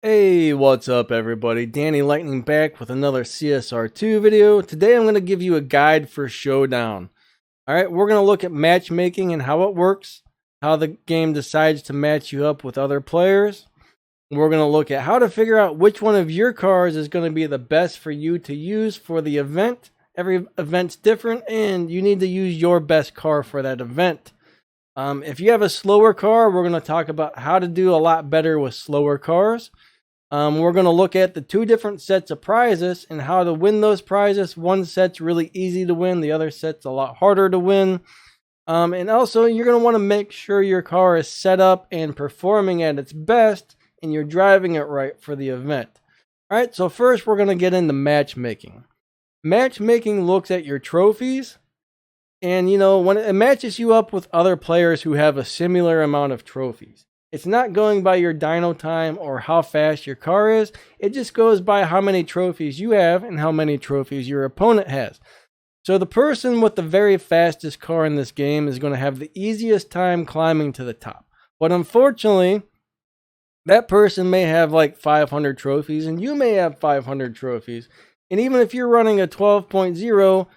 Hey, what's up everybody? Danny Lightning back with another CSR2 video. Today I'm going to give you a guide for Showdown. Alright, we're going to look at matchmaking and how it works, how the game decides to match you up with other players. We're going to look at how to figure out which one of your cars is going to be the best for you to use for the event. Every event's different and you need to use your best car for that event. If you have a slower car, we're going to talk about how to do a lot better with slower cars. We're going to look at the two different sets of prizes and how to win those prizes. One set's really easy to win. The other set's a lot harder to win. And also, you're going to want to make sure your car is set up and performing at its best and you're driving it right for the event. All right, so first we're going to get into matchmaking. Matchmaking looks at your trophies. And, when it matches you up with other players who have a similar amount of trophies. It's not going by your dyno time or how fast your car is. It just goes by how many trophies you have and how many trophies your opponent has. So the person with the very fastest car in this game is going to have the easiest time climbing to the top. But unfortunately, that person may have like 500 trophies and you may have 500 trophies. And even if you're running a 12.0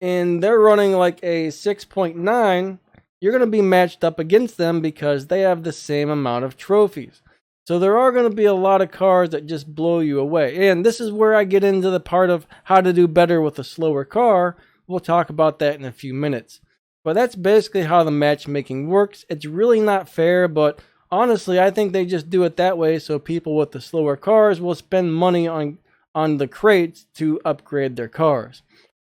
and they're running like a 6.9, you're going to be matched up against them because they have the same amount of trophies. So there are going to be a lot of cars that just blow you away. And this is where I get into the part of how to do better with a slower car. We'll talk about that in a few minutes. But that's basically how the matchmaking works. It's really not fair, but honestly, I think they just do it that way so people with the slower cars will spend money on the crates to upgrade their cars.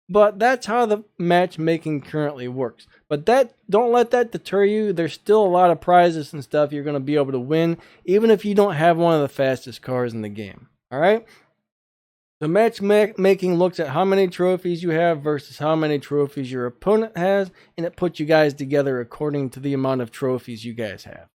But that's how the matchmaking currently works. But don't let that deter you. There's still a lot of prizes and stuff you're going to be able to win, even if you don't have one of the fastest cars in the game. All right? The matchmaking looks at how many trophies you have versus how many trophies your opponent has, and it puts you guys together according to the amount of trophies you guys have.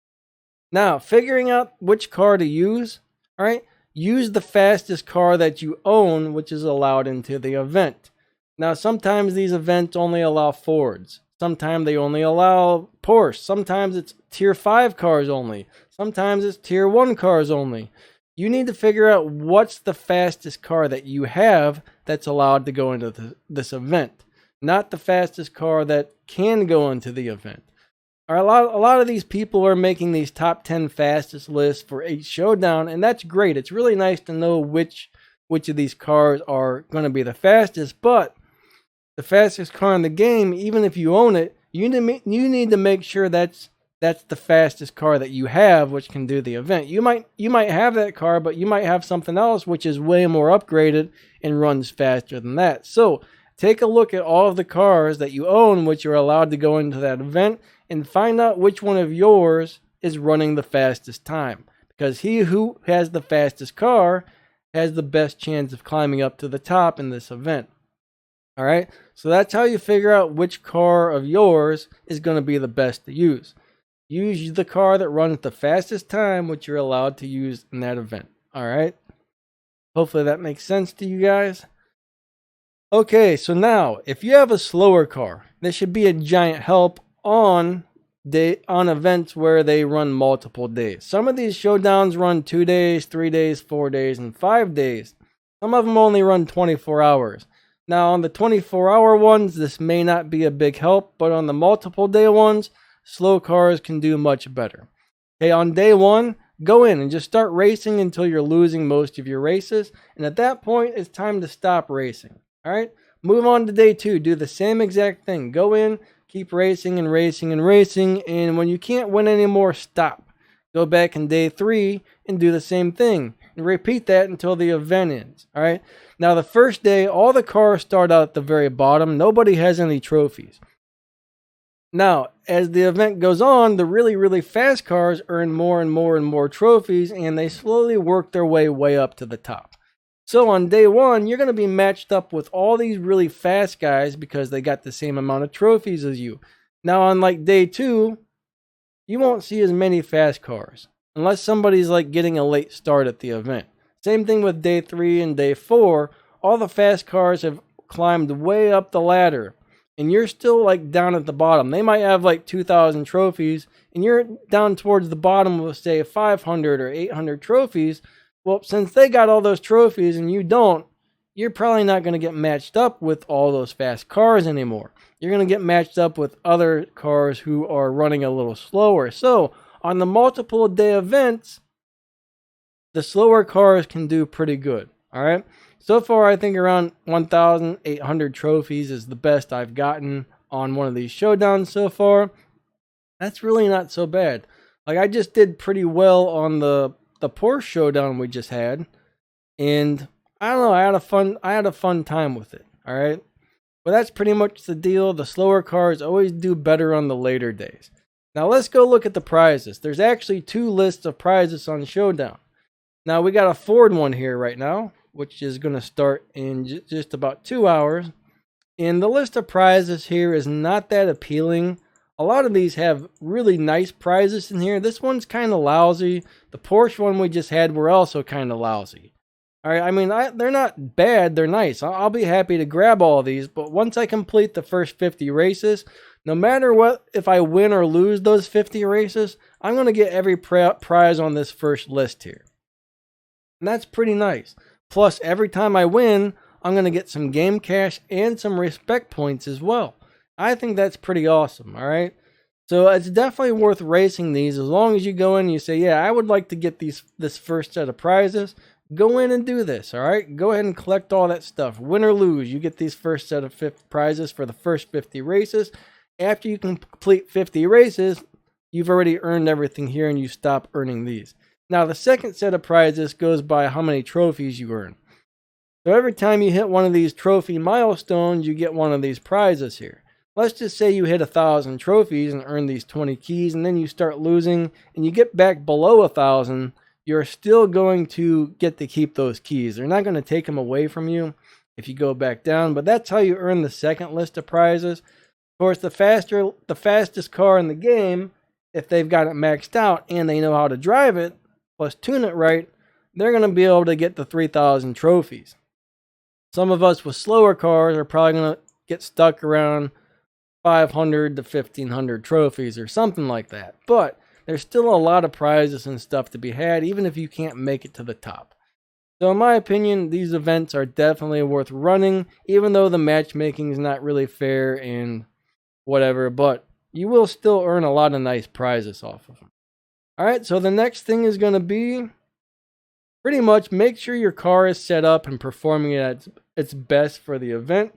Now, figuring out which car to use, all right? Use the fastest car that you own, which is allowed into the event. Now, sometimes these events only allow Fords. Sometimes they only allow Porsche. Sometimes it's tier 5 cars only. Sometimes it's tier 1 cars only. You need to figure out what's the fastest car that you have that's allowed to go into this event. Not the fastest car that can go into the event. A lot of these people are making these top 10 fastest lists for each showdown, and that's great. It's really nice to know which of these cars are going to be the fastest, but the fastest car in the game, even if you own it, you need to make sure that's the fastest car that you have, which can do the event. You might have that car, but you might have something else which is way more upgraded and runs faster than that. So take a look at all of the cars that you own, which are allowed to go into that event, and find out which one of yours is running the fastest time. Because he who has the fastest car has the best chance of climbing up to the top in this event. All right, so that's how you figure out which car of yours is going to be the best to use. Use the car that runs the fastest time, which you're allowed to use in that event. All right, hopefully that makes sense to you guys. Okay, so now if you have a slower car, this should be a giant help on events where they run multiple days. Some of these showdowns run 2 days, 3 days, 4 days, and 5 days. Some of them only run 24 hours. Now, on the 24-hour ones, this may not be a big help, but on the multiple day ones, slow cars can do much better. Okay, on day 1, go in and just start racing until you're losing most of your races, and at that point, it's time to stop racing. All right, move on to day 2. Do the same exact thing. Go in, keep racing and racing and racing, and when you can't win anymore, stop. Go back in day 3 and do the same thing. And repeat that until the event ends. All right. Now, the first day, all the cars start out at the very bottom. Nobody has any trophies. Now, as the event goes on, the really, really fast cars earn more and more and more trophies, and they slowly work their way up to the top. So on day 1, you're going to be matched up with all these really fast guys because they got the same amount of trophies as you. Now, on like day 2, you won't see as many fast cars unless somebody's like getting a late start at the event. Same thing with day 3 and day 4. All the fast cars have climbed way up the ladder. and you're still like down at the bottom. They might have like 2,000 trophies, and you're down towards the bottom with, say, 500 or 800 trophies. Well, since they got all those trophies and you don't, you're probably not going to get matched up with all those fast cars anymore. You're going to get matched up with other cars who are running a little slower. So, on the multiple day events, the slower cars can do pretty good. All right. So far, I think around 1,800 trophies is the best I've gotten on one of these showdowns so far. That's really not so bad. Like, I just did pretty well on the Porsche showdown we just had, and I don't know, I had a fun time with it. All right. But that's pretty much the deal. The slower cars always do better on the later days. Now let's go look at the prizes. There's actually 2 lists of prizes on Showdown. Now we got a Ford one here right now, which is going to start in just about 2 hours. And the list of prizes here is not that appealing. A lot of these have really nice prizes in here. This one's kind of lousy. The Porsche one we just had were also kind of lousy. All right, I mean, they're not bad. They're nice. I'll be happy to grab all of these. But once I complete the first 50 races, no matter what, if I win or lose those 50 races, I'm going to get every prize on this first list here. And that's pretty nice. Plus, every time I win, I'm going to get some game cash and some respect points as well. I think that's pretty awesome, all right? So it's definitely worth racing these as long as you go in and you say, yeah, I would like to get this first set of prizes. Go in and do this, all right? Go ahead and collect all that stuff. Win or lose, you get these first set of prizes for the first 50 races. After you complete 50 races, you've already earned everything here and you stop earning these. Now, the second set of prizes goes by how many trophies you earn. So every time you hit one of these trophy milestones, you get one of these prizes here. Let's just say you hit 1,000 trophies and earn these 20 keys, and then you start losing and you get back below 1,000. You're still going to get to keep those keys. They're not going to take them away from you if you go back down, but that's how you earn the second list of prizes. Of course, the fastest car in the game, if they've got it maxed out and they know how to drive it, plus tune it right, they're going to be able to get the 3,000 trophies. Some of us with slower cars are probably going to get stuck around 500 to 1,500 trophies or something like that. But there's still a lot of prizes and stuff to be had, even if you can't make it to the top. So in my opinion, these events are definitely worth running, even though the matchmaking is not really fair and whatever, but you will still earn a lot of nice prizes off of them. All right, so the next thing is going to be pretty much make sure your car is set up and performing at its best for the event.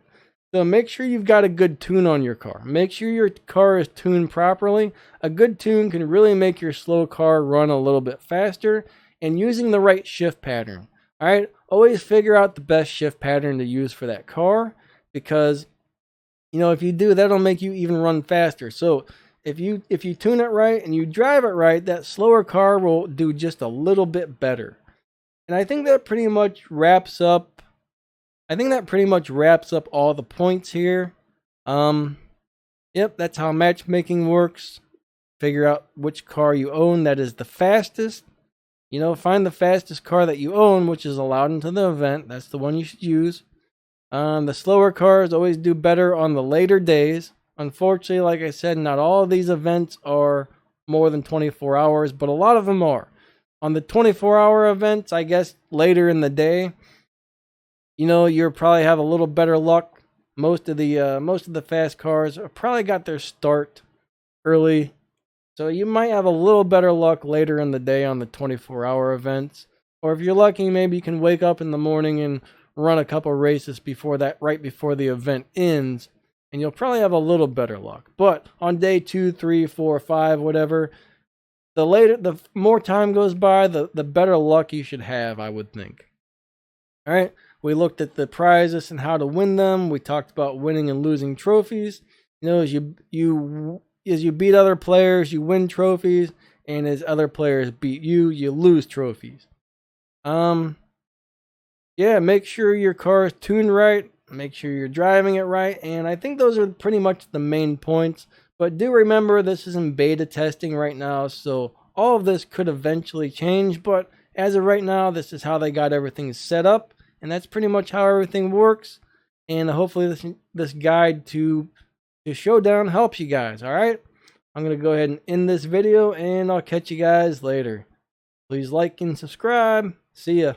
So make sure you've got a good tune on your car. Make sure your car is tuned properly. A good tune can really make your slow car run a little bit faster, and using the right shift pattern. All right, always figure out the best shift pattern to use for that car, because if you do, that'll make you even run faster. So if you tune it right and you drive it right, that slower car will do just a little bit better. And I think that pretty much wraps up all the points here. Yep, that's how matchmaking works. Figure out which car you own that is the fastest. Find the fastest car that you own, which is allowed into the event. That's the one you should use. The slower cars always do better on the later days. Unfortunately, like I said, not all of these events are more than 24 hours, but a lot of them are. On the 24-hour events, I guess later in the day, you'll probably have a little better luck. Most of the fast cars have probably got their start early, so you might have a little better luck later in the day on the 24-hour events. Or if you're lucky, maybe you can wake up in the morning and run a couple races right before the event ends, and you'll probably have a little better luck. But on day 2, 3, 4, 5, whatever, the more time goes by, the better luck you should have, I would think. All right. We looked at the prizes and how to win them. We talked about winning and losing trophies. As you beat other players, you win trophies, and as other players beat you, you lose trophies. Make sure your car is tuned right. Make sure you're driving it right, and I think those are pretty much the main points. But do remember, this is in beta testing right now, so all of this could eventually change. But as of right now, this is how they got everything set up. And that's pretty much how everything works. And hopefully this guide to 2 Showdown helps you guys. All right. I'm going to go ahead and end this video, and I'll catch you guys later. Please like and subscribe. See ya.